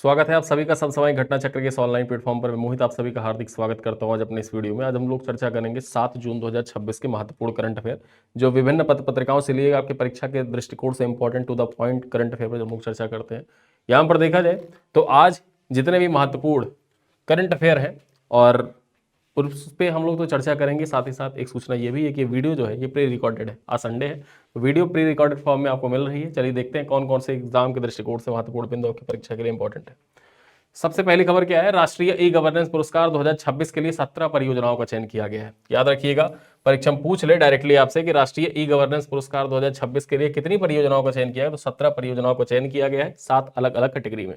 स्वागत है आप सभी का सब समय घटना चक्र के इस ऑनलाइन प्लेटफॉर्म पर। मैं मोहित आप सभी का हार्दिक स्वागत करता हूं। आज अपने इस वीडियो में आज हम लोग चर्चा करेंगे 7 जून 2026 के महत्वपूर्ण करंट अफेयर जो विभिन्न पत्र पत्रिकाओं से लिए आपके परीक्षा के दृष्टिकोण से important to the point current affair पर हम लोग चर्चा करते हैं। यहाँ पर देखा जाए तो आज जितने भी महत्वपूर्ण करंट अफेयर है और उस पर हम लोग तो चर्चा करेंगे। साथ ही साथ एक सूचना ये भी है कि वीडियो जो है ये प्री रिकॉर्डेड है। आज संडे है तो वीडियो प्री रिकॉर्डेड फॉर्म में आपको मिल रही है। चलिए देखते हैं कौन कौन से एग्जाम के दृष्टिकोण से महत्वपूर्ण बिंदु आपकी परीक्षा के लिए इंपॉर्टेंट है। सबसे पहली खबर क्या है, राष्ट्रीय ई गवर्नेंस पुरस्कार 2026 के लिए 17 परियोजनाओं का चयन किया गया है। याद रखिएगा, परीक्षा में पूछ ले डायरेक्टली आपसे कि राष्ट्रीय ई गवर्नेंस पुरस्कार 2026 के लिए कितनी परियोजनाओं का चयन किया है, तो 17 परियोजनाओं का चयन किया गया है 7 अलग अलग कैटेगरी में।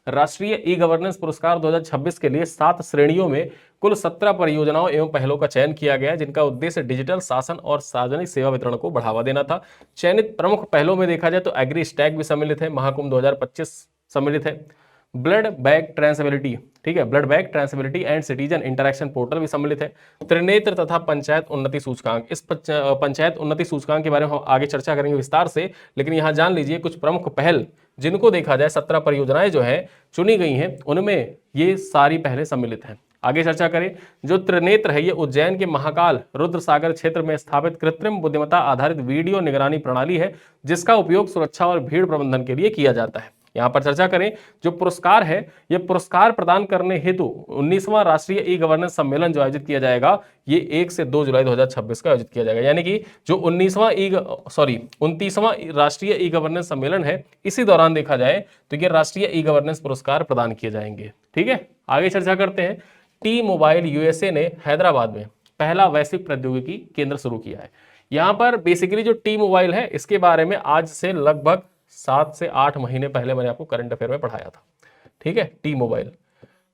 राष्ट्रीय ई गवर्नेंस पुरस्कार 2026 के लिए 7 श्रेणियों में कुल 17 परियोजनाओं एवं पहलों का चयन किया गया है, जिनका उद्देश्य डिजिटल शासन और सार्वजनिक सेवा वितरण को बढ़ावा देना था। चयनित प्रमुख पहलों में देखा जाए तो एग्री स्टैक भी सम्मिलित है, महाकुंभ 2025 सम्मिलित है, ब्लड बैंक ट्रेंसेबिलिटी, ठीक है, blood bank traceability and citizen interaction portal भी सम्मिलित है, त्रिनेत्र तथा पंचायत उन्नति सूचकांक। इस पंचायत उन्नति सूचकांक के बारे में हम आगे चर्चा करेंगे विस्तार से, लेकिन यहां जान लीजिए कुछ प्रमुख पहल जिनको देखा जाए 17 परियोजनाएं जो है चुनी गई हैं, उनमें ये सारी पहले सम्मिलित हैं। आगे चर्चा करें, जो त्रिनेत्र है ये उज्जैन के महाकाल रुद्र सागर क्षेत्र में स्थापित कृत्रिम बुद्धिमत्ता आधारित वीडियो निगरानी प्रणाली है, जिसका उपयोग सुरक्षा और भीड़ प्रबंधन के लिए किया जाता है। यहां पर चर्चा करें, जो पुरस्कार है ये पुरस्कार प्रदान करने हेतु 19वां राष्ट्रीय ई गवर्नेंस सम्मेलन जो आयोजित किया जाएगा ये 1 से 2 जुलाई 2026 का आयोजित किया जाएगा। यानी कि जो 29वां राष्ट्रीय ई गवर्नेंस सम्मेलन है, इसी दौरान देखा जाए तो ये राष्ट्रीय ई गवर्नेंस पुरस्कार प्रदान किए जाएंगे। ठीक है, आगे चर्चा करते हैं। टी मोबाइल यूएसए ने हैदराबाद में पहला वैश्विक प्रौद्योगिकी केंद्र शुरू किया है। यहां पर बेसिकली जो टी मोबाइल है इसके बारे में आज से लगभग 7 से 8 महीने पहले मैंने आपको करंट अफेयर में पढ़ाया था। ठीक है, टी मोबाइल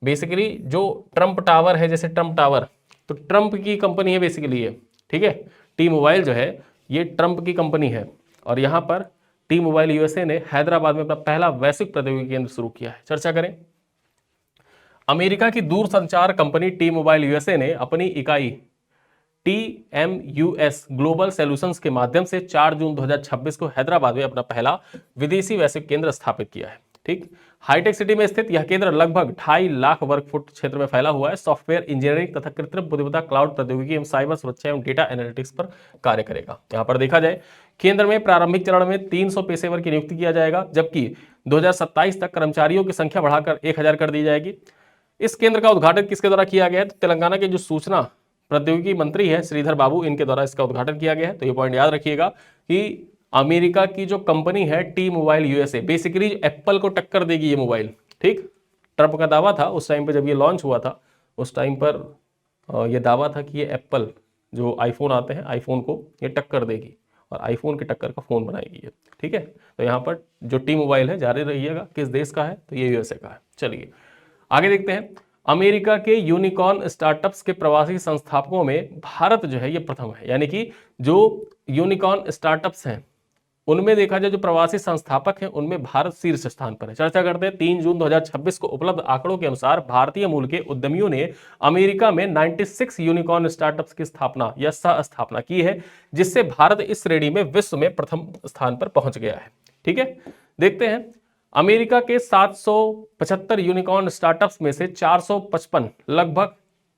बेसिकली जो ट्रंप टावर है, जैसे ट्रंप टावर तो ट्रंप की कंपनी है बेसिकली ये। ठीक है, टी मोबाइल जो है ये ट्रंप की कंपनी है और यहां पर टी मोबाइल यूएसए ने हैदराबाद में अपना पहला वैश्विक प्रौद्योगिकी केंद्र शुरू किया है। चर्चा करें, अमेरिका की दूरसंचार कंपनी टी मोबाइल यूएसए ने अपनी इकाई TMUS ग्लोबल सॉल्यूशंस के माध्यम से 4 जून 2026 को हैदराबाद में अपना पहला विदेशी वैश्विक केंद्र स्थापित किया है। ठीक, हाईटेक सिटी में स्थित यह केंद्र लगभग 2.5 लाख वर्ग फुट क्षेत्र में फैला हुआ है। सॉफ्टवेयर इंजीनियरिंग तथा कृत्रिम बुद्धिमत्ता, क्लाउड प्रौद्योगिकी एवं साइबर सुरक्षा एवं डेटा एनालिटिक्स पर कार्य करेगा। यहाँ पर देखा जाए, केंद्र में प्रारंभिक चरण में 300 पेशेवर की नियुक्ति किया जाएगा, जबकि 2027 तक कर्मचारियों की संख्या बढ़ाकर 1000 कर दी जाएगी। इस केंद्र का उद्घाटन किसके द्वारा किया गया है, तो तेलंगाना के जो सूचना प्रौद्योगिकी मंत्री है श्रीधर बाबू, इनके द्वारा इसका उद्घाटन किया गया है। तो ये पॉइंट याद रखिएगा कि अमेरिका की जो कंपनी है T mobile USA basically Apple को टक्कर देगी ये मोबाइल। ठीक, ट्रंप का दावा था उस टाइम पर जब ये लॉन्च हुआ था, उस टाइम पर ये दावा था कि ये एप्पल जो आईफोन आते हैं आईफोन को ये टक्कर देगी और आईफोन की टक्कर का फोन बनाएगी ये। ठीक है, तो यहाँ पर जो टी मोबाइल है जारी रहिएगा किस देश का है, तो ये यूएसए का है। चलिए आगे देखते हैं। अमेरिका के यूनिकॉर्न स्टार्टअप्स के प्रवासी संस्थापकों में भारत जो है ये प्रथम है। यानी कि जो यूनिकॉर्न स्टार्टअप्स हैं उनमें देखा जाए जो प्रवासी संस्थापक हैं उनमें भारत शीर्ष स्थान पर है। चर्चा करते हैं, 3 जून 2026 को उपलब्ध आंकड़ों के अनुसार भारतीय मूल के उद्यमियों ने अमेरिका में 96 यूनिकॉर्न स्टार्टअप्स की स्थापना या सह स्थापना की है, जिससे भारत इस श्रेणी में विश्व में प्रथम स्थान पर पहुंच गया है। ठीक है, देखते हैं। अमेरिका के 775 यूनिकॉर्न स्टार्टअप्स में से 455 लगभग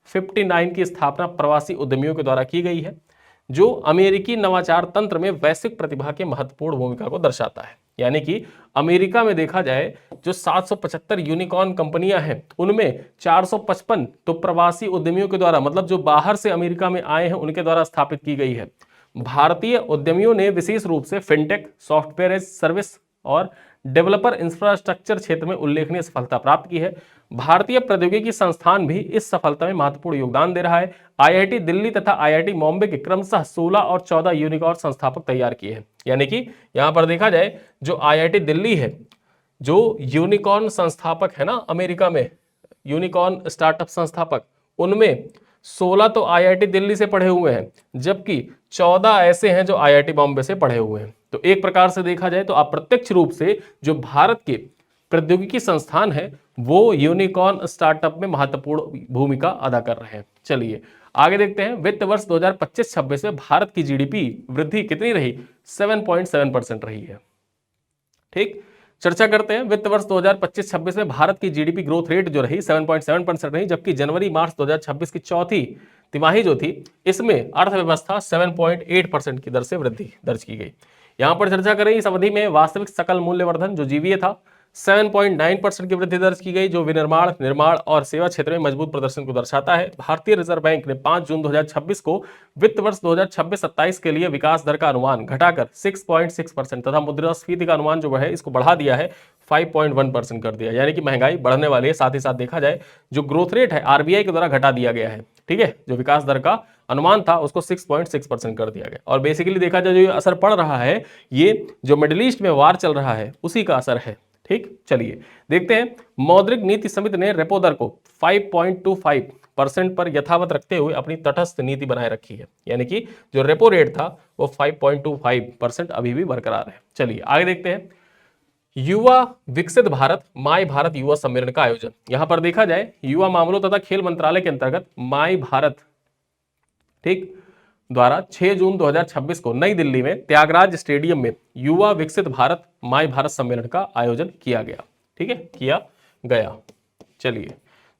59 की स्थापना प्रवासी उद्यमियों के द्वारा की गई है, जो अमेरिकी नवाचार तंत्र में वैश्विक प्रतिभा के महत्वपूर्ण भूमिका को दर्शाता है। यानी कि अमेरिका में देखा जाए जो 775 यूनिकॉर्न कंपनियां हैं उनमें 455 तो प्रवासी उद्यमियों के द्वारा, मतलब जो बाहर से अमेरिका में आए हैं उनके द्वारा स्थापित की गई है। भारतीय उद्यमियों ने विशेष रूप से फिनटेक, सॉफ्टवेयर एज सर्विस और डेवलपर इंफ्रास्ट्रक्चर क्षेत्र में उल्लेखनीय सफलता प्राप्त की है। भारतीय प्रौद्योगिकी संस्थान भी इस सफलता में महत्वपूर्ण योगदान दे रहा है। आईआईटी दिल्ली तथा आईआईटी बॉम्बे के क्रमशः 16 और 14 यूनिकॉर्न संस्थापक तैयार किए हैं। यानी कि यहां पर देखा जाए जो आईआईटी दिल्ली है, जो यूनिकॉर्न संस्थापक है ना अमेरिका में, यूनिकॉर्न स्टार्टअप संस्थापक, उनमें 16 तो आईआईटी दिल्ली से पढ़े हुए हैं, जबकि 14 ऐसे हैं जो आईआईटी बॉम्बे से पढ़े हुए हैं। तो एक प्रकार से देखा जाए तो अप्रत्यक्ष रूप से जो भारत के प्रौद्योगिकी संस्थान है वो यूनिकॉर्न स्टार्टअप में महत्वपूर्ण भूमिका अदा कर रहे हैं। चलिए आगे देखते हैं। वित्त वर्ष 2025-26 में भारत की जीडीपी वृद्धि कितनी रही, 7.7% रही है। ठीक, चर्चा करते हैं। वित्त वर्ष 2025-26 में भारत की जीडीपी ग्रोथ रेट जो रही 7.7% रही, जबकि जनवरी मार्च 2026 की चौथी तिमाही जो थी इसमें अर्थव्यवस्था 7.8% की दर से वृद्धि दर्ज की गई। यहां पर चर्चा करें इस अवधि में वास्तविक सकल मूल्यवर्धन जो जीवीए था 7.9% की वृद्धि दर्ज की गई, जो विनिर्माण, निर्माण और सेवा क्षेत्र में मजबूत प्रदर्शन को दर्शाता है। भारतीय रिजर्व बैंक ने 5 जून 2026 को वित्त वर्ष 2026-27 के लिए विकास दर का अनुमान घटाकर 6.6% तथा मुद्रास्फीति का अनुमान जो है इसको बढ़ा दिया है 5.1% कर दिया, यानी कि महंगाई बढ़ने वाली है। साथ ही साथ देखा जाए जो ग्रोथ रेट है आरबीआई के द्वारा घटा दिया गया है, ठीक है, जो विकास दर का अनुमान था उसको 6.6% कर दिया गया। और बेसिकली देखा जाए जो असर पड़ रहा है ये जो मिडिल ईस्ट में वार चल रहा है उसी का असर है। ठीक, चलिए देखते हैं। मौद्रिक नीति समिति ने रेपो दर को 5.25% पर यथावत रखते हुए अपनी तटस्थ नीति बनाए रखी है, यानी कि जो रेपो रेट था वो 5.25% अभी भी बरकरार है। चलिए आगे देखते हैं। युवा विकसित भारत माई भारत युवा सम्मेलन का आयोजन। यहां पर देखा जाए युवा मामलों तथा खेल मंत्रालय के अंतर्गत माई भारत, ठीक, द्वारा 6 जून 2026 को नई दिल्ली में त्यागराज स्टेडियम में युवा विकसित भारत माई भारत सम्मेलन का आयोजन किया गया। ठीक है, किया गया। चलिए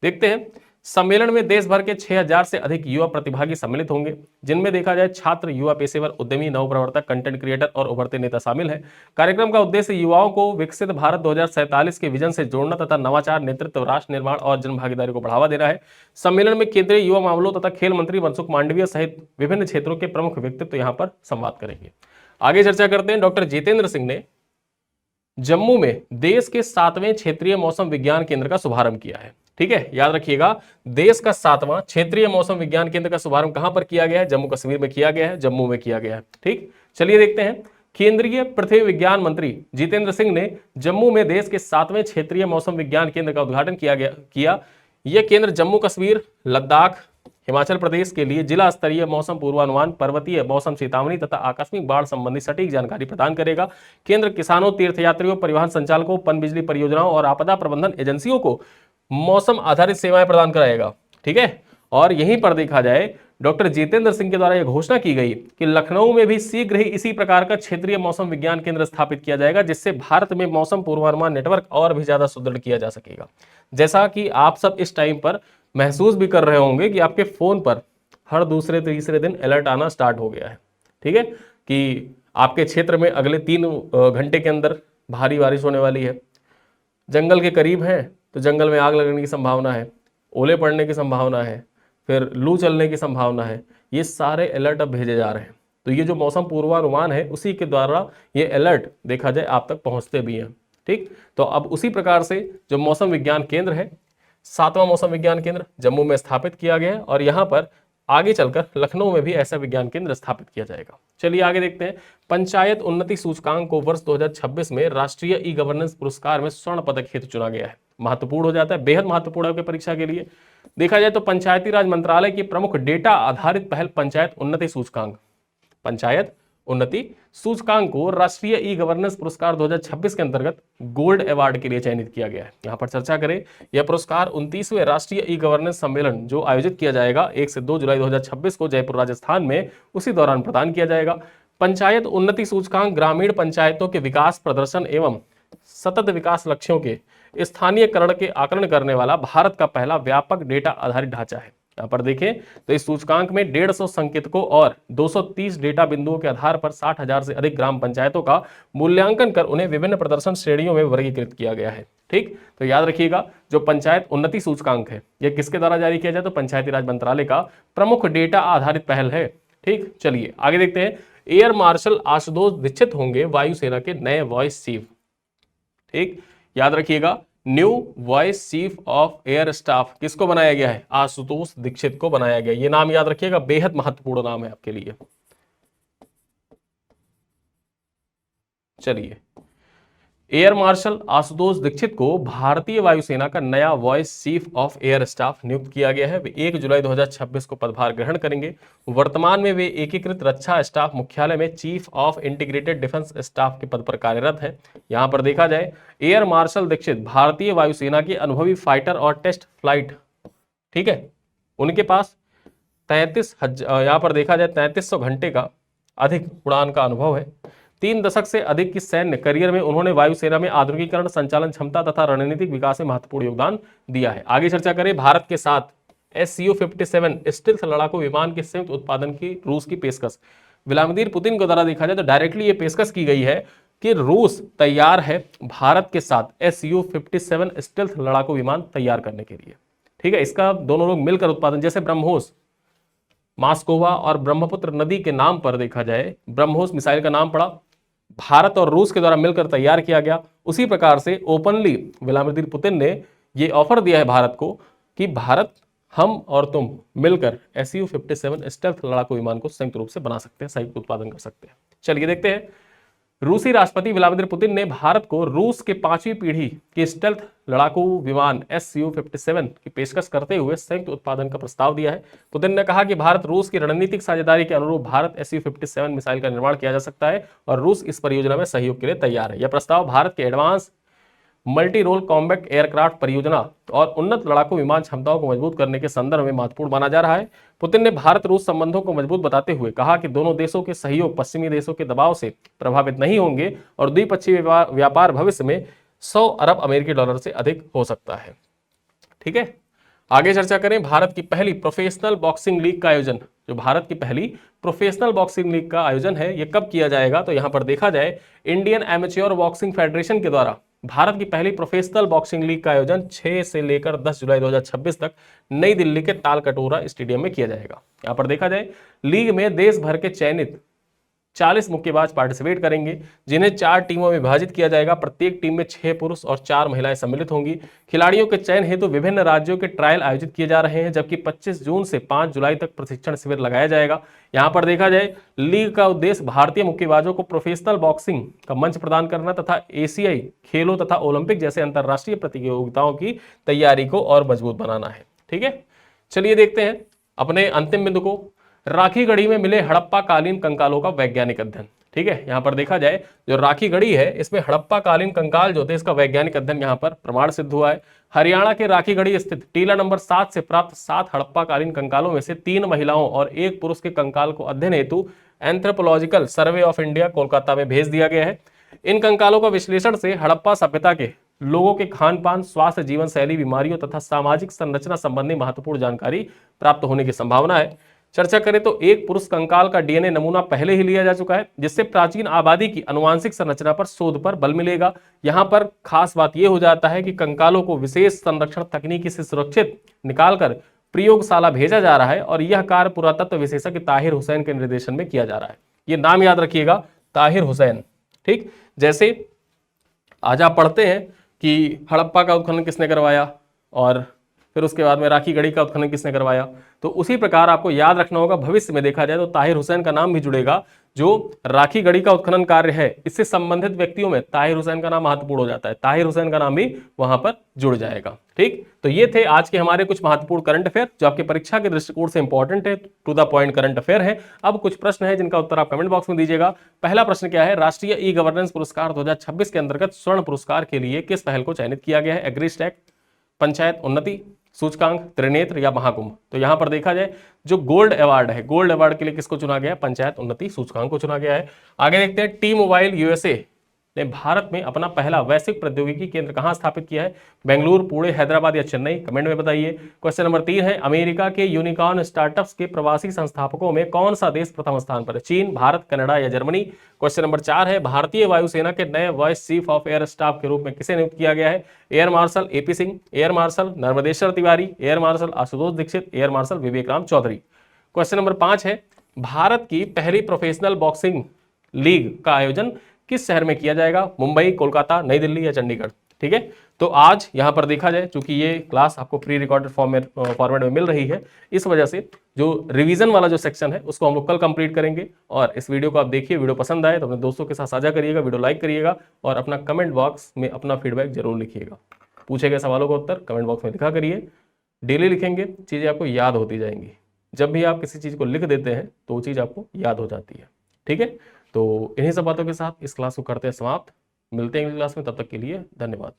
देखते हैं। सम्मेलन में देश भर के 6000 से अधिक युवा प्रतिभागी सम्मिलित होंगे, जिनमें देखा जाए छात्र, युवा पेशेवर, उद्यमी, नवप्रवर्तक, कंटेंट क्रिएटर और उभरते नेता शामिल हैं। कार्यक्रम का उद्देश्य युवाओं को विकसित भारत 2047 के विजन से जोड़ना तथा नवाचार, नेतृत्व, राष्ट्र निर्माण और जन भागीदारी को बढ़ावा देना है। सम्मेलन में केंद्रीय युवा मामलों तथा खेल मंत्री मनसुख मांडविया सहित विभिन्न क्षेत्रों के प्रमुख व्यक्तित्व यहां पर संवाद करेंगे। आगे चर्चा करते हैं। डॉक्टर जितेंद्र सिंह ने जम्मू में देश के 7वें क्षेत्रीय मौसम विज्ञान केंद्र का शुभारंभ किया है। ठीक है, याद रखिएगा, देश का 7वां क्षेत्रीय मौसम विज्ञान केंद्र का शुभारंभ कहां पर किया गया है? जम्मू कश्मीर में किया गया है, जम्मू में किया गया है। ठीक, चलिए देखते हैं। केंद्रीय पृथ्वी विज्ञान मंत्री जितेंद्र सिंह ने जम्मू में देश के 7वें क्षेत्रीय मौसम विज्ञान केंद्र का उद्घाटन किया। यह केंद्र जम्मू कश्मीर, लद्दाख, हिमाचल प्रदेश के लिए जिला स्तरीय मौसम पूर्वानुमान, पर्वतीय मौसम चेतावनी तथा आकस्मिक बाढ़ संबंधी सटीक जानकारी प्रदान करेगा। केंद्र किसानों, तीर्थयात्रियों, परिवहन संचालकों, पनबिजली परियोजनाओं और आपदा प्रबंधन एजेंसियों को मौसम आधारित सेवाएं प्रदान कराएगा। ठीक है, और यहीं पर देखा जाए डॉक्टर जितेंद्र सिंह के द्वारा यह घोषणा की गई कि लखनऊ में भी शीघ्र ही इसी प्रकार का क्षेत्रीय मौसम विज्ञान केंद्र स्थापित किया जाएगा, जिससे भारत में मौसम पूर्वानुमान नेटवर्क और भी ज्यादा सुदृढ़ किया जा सकेगा। जैसा कि आप सब इस टाइम पर महसूस भी कर रहे होंगे कि आपके फोन पर हर दूसरे तीसरे दिन अलर्ट आना स्टार्ट हो गया है। ठीक है, कि आपके क्षेत्र में अगले 3 घंटे के अंदर भारी बारिश होने वाली है, जंगल के करीब है तो जंगल में आग लगने की संभावना है, ओले पड़ने की संभावना है, फिर लू चलने की संभावना है। ये सारे अलर्ट अब भेजे जा रहे हैं। तो ये जो मौसम पूर्वानुमान है उसी के द्वारा ये अलर्ट देखा जाए आप तक पहुंचते भी हैं। ठीक, तो अब उसी प्रकार से जो मौसम विज्ञान केंद्र है, 7वां मौसम विज्ञान केंद्र जम्मू में स्थापित किया गया है और यहाँ पर आगे चलकर लखनऊ में भी ऐसा विज्ञान केंद्र स्थापित किया जाएगा। चलिए आगे देखते हैं। पंचायत उन्नति सूचकांक को वर्ष 2026 में राष्ट्रीय ई गवर्नेंस पुरस्कार में स्वर्ण पदक हेतु चुना गया है। महत्वपूर्ण हो जाता है, बेहद महत्वपूर्ण है परीक्षा के लिए। देखा जाए तो पंचायती राज मंत्रालय की प्रमुख डेटा आधारित पहल पंचायत उन्नति सूचकांक को राष्ट्रीय ई गवर्नेंस पुरस्कार 2026 के अंतर्गत गोल्ड अवार्ड के लिए चयनित किया गया है। यहां पर चर्चा करें, यह पुरस्कार 29वें राष्ट्रीय ई गवर्नेंस सम्मेलन जो आयोजित किया जाएगा 1 से 2 जुलाई 2026 को जयपुर राजस्थान में, उसी दौरान प्रदान किया जाएगा। पंचायत उन्नति सूचकांक ग्रामीण पंचायतों के विकास, प्रदर्शन एवं सतत विकास लक्ष्यों के स्थानीयकरण के आकलन करने वाला भारत का पहला व्यापक डेटा आधारित ढांचा है। यहाँ पर देखें तो इस सूचकांक में 150 संकेतकों और 230 डेटा बिंदुओं के आधार पर 60,000 से अधिक ग्राम पंचायतों का मूल्यांकन कर उन्हें विभिन्न प्रदर्शन श्रेणियों में वर्गीकृत किया गया है। ठीक, तो याद रखिएगा जो पंचायत उन्नति सूचकांक है यह किसके द्वारा जारी किया जाए तो पंचायती राज मंत्रालय का प्रमुख डेटा आधारित पहल है। ठीक, चलिए आगे देखते हैं। एयर मार्शल आशुतोष दीक्षित होंगे वायुसेना के नए वॉइस चीफ। ठीक, याद रखिएगा, new voice chief of air staff किसको बनाया गया है? आशुतोष दीक्षित को बनाया गया। ये नाम याद रखिएगा, बेहद महत्वपूर्ण नाम है आपके लिए। चलिए, एयर मार्शल आशुतोष दीक्षित को भारतीय वायुसेना का नया voice chief of air staff नियुक्त किया गया है। वे 1 जुलाई 2026 को पदभार ग्रहण करेंगे। वर्तमान में वे एकीकृत रक्षा स्टाफ मुख्यालय में chief of integrated defence staff के पद पर कार्यरत है। यहां पर देखा जाए एयर मार्शल दीक्षित भारतीय वायुसेना के अनुभवी फाइटर और टेस्ट फ्लाइट, ठीक है, उनके पास 33,000 यहां पर देखा जाए 3300 घंटे का अधिक उड़ान का अनुभव है। 3 दशक से अधिक की सैन्य करियर में उन्होंने वायुसेना में आधुनिकीकरण, संचालन क्षमता तथा रणनीतिक विकास में महत्वपूर्ण योगदान दिया है। आगे चर्चा करें, भारत के साथ Su-57 स्टील्थ लड़ाकू विमान के संयुक्त उत्पादन की रूस की पेशकश। व्लादिमीर पुतिन के द्वारा देखा जाए तो डायरेक्टली ये पेशकश की गई है कि रूस तैयार है भारत के साथ Su-57 स्टील्थ लड़ाकू विमान तैयार करने के लिए। ठीक है, इसका दोनों लोग मिलकर उत्पादन, जैसे ब्रह्मोस मास्कोवा और ब्रह्मपुत्र नदी के नाम पर देखा जाए ब्रह्मोस मिसाइल का नाम पड़ा, भारत और रूस के द्वारा मिलकर तैयार किया गया। उसी प्रकार से ओपनली व्लादिमीर पुतिन ने ये ऑफर दिया है भारत को कि भारत, हम और तुम मिलकर Su-57 स्टेल्थ लड़ाकू विमान को संयुक्त रूप से बना सकते हैं, संयुक्त उत्पादन कर सकते हैं। चलिए देखते हैं, रूसी राष्ट्रपति व्लादिमीर पुतिन ने भारत को रूस के 5वीं पीढ़ी के स्टेल्थ लड़ाकू विमान Su-57 की पेशकश करते हुए संयुक्त उत्पादन का प्रस्ताव दिया है। पुतिन ने कहा कि भारत रूस की रणनीतिक साझेदारी के अनुरूप भारत Su-57 मिसाइल का निर्माण किया जा सकता है और रूस इस परियोजना में सहयोग के लिए तैयार है। यह प्रस्ताव भारत के advance multi role combat aircraft परियोजना और उन्नत लड़ाकू विमान क्षमताओं को मजबूत करने के संदर्भ में महत्वपूर्ण माना जा रहा है। पुतिन ने भारत रूस संबंधों को मजबूत बताते हुए कहा कि दोनों देशों के सहयोग पश्चिमी देशों के दबाव से प्रभावित नहीं होंगे और द्विपक्षीय व्यापार भविष्य में 100 अरब अमेरिकी डॉलर से अधिक हो सकता है। ठीक है, आगे चर्चा करें, भारत की पहली प्रोफेशनल बॉक्सिंग लीग का आयोजन, जो भारत की पहली प्रोफेशनल बॉक्सिंग लीग का आयोजन है, यह कब किया जाएगा? तो यहां पर देखा जाए इंडियन एमेच्योर बॉक्सिंग फेडरेशन के द्वारा भारत की पहली प्रोफेशनल बॉक्सिंग लीग का आयोजन 6 से लेकर 10 जुलाई 2026 तक नई दिल्ली के तालकटोरा स्टेडियम में किया जाएगा। यहां पर देखा जाए लीग में देश भर के चयनित 40 मुक्केबाज पार्टिसिपेट करेंगे, जिन्हें 4 टीमों में विभाजित किया जाएगा। प्रत्येक टीम में 6 पुरुष और 4 महिलाएं सम्मिलित होंगी। खिलाड़ियों के चयन हेतु विभिन्न राज्यों के ट्रायल आयोजित किए जा रहे हैं, जबकि 25 जून से 5 जुलाई तक प्रशिक्षण शिविर लगाया जाएगा। यहां पर देखा जाए लीग का उद्देश्य भारतीय मुक्केबाजों को प्रोफेशनल बॉक्सिंग का मंच प्रदान करना तथा एशियाई खेलों तथा ओलंपिक जैसे अंतरराष्ट्रीय प्रतियोगिताओं की तैयारी को और मजबूत बनाना है। ठीक है, चलिए देखते हैं अपने अंतिम बिंदु को, राखी गढ़ी में मिले हड़प्पा कालीन कंकालों का वैज्ञानिक अध्ययन। ठीक है, यहां पर देखा जाए जो राखी गढ़ी है इसमें हड़प्पा कालीन कंकाल जो थे इसका वैज्ञानिक अध्ययन यहां पर प्रमाण सिद्ध हुआ है। हरियाणा के राखी गढ़ी स्थित टीला नंबर 7 से प्राप्त 7 हड़प्पा कालीन कंकालों में से 3 महिलाओं और 1 पुरुष के कंकाल को अध्ययन हेतु anthropological survey of India Kolkata में भेज दिया गया है। इन कंकालों का विश्लेषण से हड़प्पा सभ्यता के लोगों के खान पान, स्वास्थ्य, जीवन शैली, बीमारियों तथा सामाजिक संरचना संबंधी महत्वपूर्ण जानकारी प्राप्त होने की संभावना है। चर्चा करें तो एक पुरुष कंकाल का डीएनए नमूना पहले ही लिया जा चुका है, जिससे प्राचीन आबादी की अनुवांशिक संरचना पर शोध पर बल मिलेगा। यहां पर खास बात यह हो जाता है कि कंकालों को विशेष संरक्षण तकनीकी से सुरक्षित निकालकर प्रयोगशाला भेजा जा रहा है और यह कार्य पुरातत्व विशेषज्ञ ताहिर हुसैन के निर्देशन में किया जा रहा है। यह नाम याद रखिएगा, ताहिर हुसैन। ठीक, जैसे आज आप पढ़ते हैं कि हड़प्पा का उत्खनन किसने करवाया और फिर उसके बाद में राखी गढ़ी का उत्खनन किसने करवाया, तो उसी प्रकार आपको याद रखना होगा भविष्य में देखा जाए तो ताहिर हुसैन का नाम भी जुड़ेगा। जो राखी गढ़ी का उत्खनन कार्य है इससे संबंधित व्यक्तियों में ताहिर हुसैन का नाम महत्वपूर्ण हो जाता है, ताहिर हुसैन का नाम भी वहां पर जुड़ जाएगा। ठीक, तो ये थे आज के हमारे कुछ महत्वपूर्ण करंट अफेयर जो आपके परीक्षा के दृष्टिकोण से इंपॉर्टेंट है, to the point current affair है। अब कुछ प्रश्न है जिनका उत्तर आप कमेंट बॉक्स में दीजिएगा। पहला प्रश्न क्या है, राष्ट्रीय ई गवर्नेंस पुरस्कार 2026 के अंतर्गत स्वर्ण पुरस्कार के लिए किस पहल को चयनित किया गया है? एग्रीस्टैक, पंचायत उन्नति, सूचकांक, त्रिनेत्र या महाकुंभ? तो यहां पर देखा जाए जो गोल्ड अवार्ड है, गोल्ड अवार्ड के लिए किसको चुना गया है? पंचायत उन्नति सूचकांक को चुना गया है। आगे देखते हैं, टी मोबाइल यूएसए ने भारत में अपना पहला वैश्विक प्रौद्योगिकी केंद्र कहां स्थापित किया है? बेंगलुरु, पुणे, हैदराबाद या चेन्नई? कमेंट में बताइए। क्वेश्चन नंबर 3 है, अमेरिका के यूनिकॉर्न स्टार्टअप्स के प्रवासी संस्थापकों में कौन सा देश प्रथम स्थान पर है? चीन, भारत, कनाडा या जर्मनी? क्वेश्चन नंबर 4 है, भारतीय वायुसेना के नए vice chief of air staff के रूप में किसे नियुक्त किया गया है? Air marshal AP Singh, air marshal Narmadeshwar Tiwari, air marshal Ashutosh Dixit, air marshal Vivek Ram Chaudhary? Question number 5 है, भारत की पहली प्रोफेशनल बॉक्सिंग लीग का आयोजन किस शहर में किया जाएगा? मुंबई, कोलकाता, नई दिल्ली या चंडीगढ़? ठीक है, तो आज यहां पर देखा जाए चूंकि ये क्लास आपको प्री रिकॉर्डेड फॉर्मेट में मिल रही है, इस वजह से जो रिवीजन वाला जो सेक्शन है उसको हम लोग कल कंप्लीट करेंगे। और इस वीडियो को आप देखिए, वीडियो पसंद आए तो अपने दोस्तों के साथ साझा करिएगा, वीडियो लाइक करिएगा और अपना कमेंट बॉक्स में अपना फीडबैक जरूर लिखिएगा। पूछे गए सवालों का उत्तर कमेंट बॉक्स में लिखा करिए। डेली लिखेंगे, चीज़ें आपको याद होती जाएंगी। जब भी आप किसी चीज़ को लिख देते हैं तो वो चीज़ आपको याद हो जाती है। ठीक है, तो इन्हीं सब बातों के साथ इस क्लास को करते हैं समाप्त। मिलते हैं अगली क्लास में, तब तक के लिए धन्यवाद।